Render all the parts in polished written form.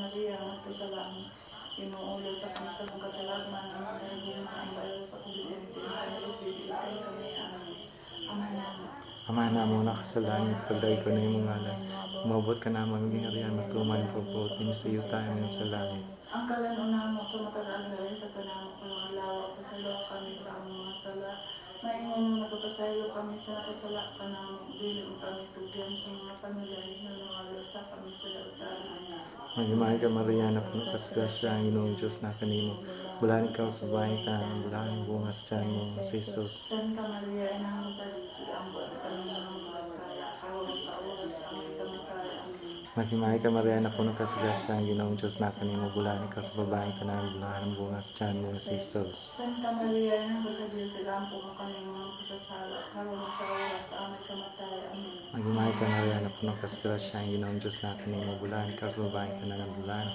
Maria, Mato sa langit, inuulo sa kami sa mga katalagman, ang mga naging ang bayo sa kubidente, ang pipilitan kami, amin. Amen namin. Ama na mo na sa langit, pagday ko na yung ngalan. Umabot ka na maging harian, matuman ko po, sa iyo tayo ngayon sa langit. Ang kalan mo sa matagal na rin, tatanamo ko ng lawa ko sa lawa kami sa among mga sala. Maingon mo nagpapasayo kami sa nakasala ka namin, dili mo kami tugyan sa mga panulay na nangalosa kami sa lautan. Magimay ka Maria, na puno ka sa grasya, ang Ginoong Diyos na kanimo. Bulan ikaw sa bahay ka, ang bulan ng bunga sa tiyan mo, si Jesus. Santa Maria, inang sa Diyos, ang buwan kami ng mga sala, awang sa oras sa aming kamatay. Amen. Magimay ka Maria, na puno ka sa grasya, ang Ginoong Diyos na kanimo. Bulan ikaw sa babae ka na, ang bulan ng bunga sa tiyan mo, si Jesus. Santa Maria, inang sa Diyos, ang buwan kami ng mga kasasala, awang sa oras sa aming kamatay. Amen. Magimay ka Maria, na puno ka sa grasya, ang Ginoong Diyos na kanimo. Bulan ikaw sa babae ka na, ang bulan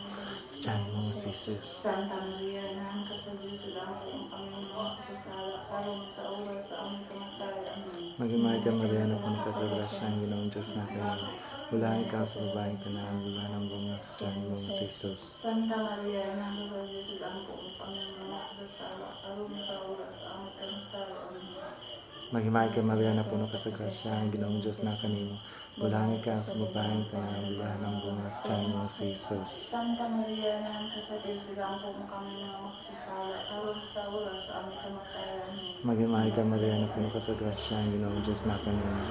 sa tiyan mo, si Jesus. Santa Maria, inang sa Diyos, ang buwan kami ng mga kasasala, awang sa oras sa aming kamatay. Amen. Magimay ka Maria, na puno ka sa grasya, ang Ginoong Diyos na kanimo. Bulan ikaw sa babae ka na, ang bulan ng bunga sa tiyan mo, si Jesus. Santa Maria, inang sa Diyos, ang buwan kami ng mga kasasala, awang sa oras sa aming kamatay. Amen. Magimay ka Maria, na puno ka sa grasya, ang Ginoong Diyos na kanimo. Bulan ikaw sa babae ka na, ang bulan ng bunga sa tiyan mo, si Jesus. Santa Maria, inang sa Diyos, ang buwan kami ng mga kasasala, awang sa oras sa aming kamatay. Amen. Magimay ka Maria, na puno ka sa grasya, ang Ginoong Diyos na kanimo.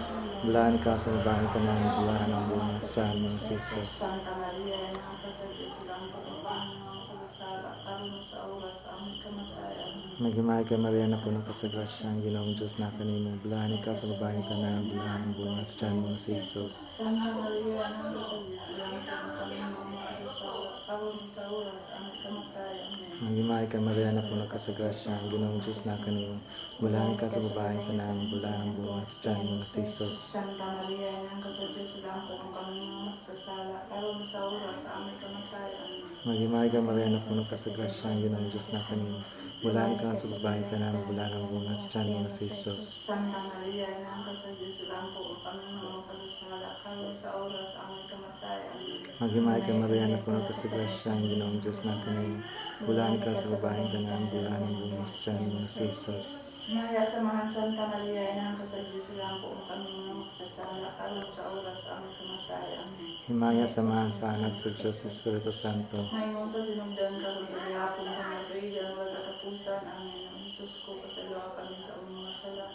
Bulan ikaw sa babae ka na, ang bulan ng bunga sa tiyan mo, si Jesus. Santa Maria, inang sa Diyos, ang buwan kami ng mga kasasala, awang sa oras sa aming kamatay. Amen. Magimay ka Maria, na puno ka sa grasya, ang Ginoong Diyos na kanimo. Bulan ikaw sa babae ka na, ang bulan ng bunga sa tiyan mo, si Jesus. Santa Maria, inang sa Diyos, ang buwan kami ng mga kasasala, awang sa oras sa aming kamatay. Amen. Magimay ka Maria, na puno ka sa grasya, ang Ginoong Diyos na kanimo. Bulan ikaw sa babae ka na, ang bulan ng bunga sa tiyan mo, si Jesus. Santa Maria, inang sa Diyos, ang buwan kami ng mga kasasala, awang sa oras sa aming kamatay. Amen. Magimay ka Maria, na puno ka sa grasya, ang Ginoong Diyos na kanimo. Bulan ikaw sa babae ka na, ang bulan ng bunga sa tiyan mo, si Jesus. Santa Maria, inang sa Diyos, ang buwan kami ng mga kasasala, awang sa oras sa aming kamatay. Amen. Magimay ka Maria, na puno ka sa grasya, ang Ginoong Diyos na kanimo. Bulan ikaw sa babae ka na, ang bulan ng bunga sa tiyan mo, si Jesus. Maya samahan Santa Maria, inang sa Diyos, ang buwan kami ng mga kasasala, awang sa oras sa aming kamatay. Amen. Himaya samahan sa anak sa Diyos, Espiritu Santo. Ngayon sa sinugdan ka sa gihapon sa mga kailan, wala katapusan. Amen. Ang Jesus ko, pasalawa kami sa among mga sala.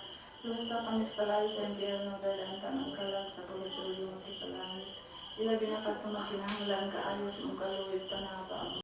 Lusa kami sa kalay sa impyerno, dahil ang tanang kalag sa pagkatulong at sa langit. Ilabi na katumag kinahanglan ka ayos mong kaluwid panaba.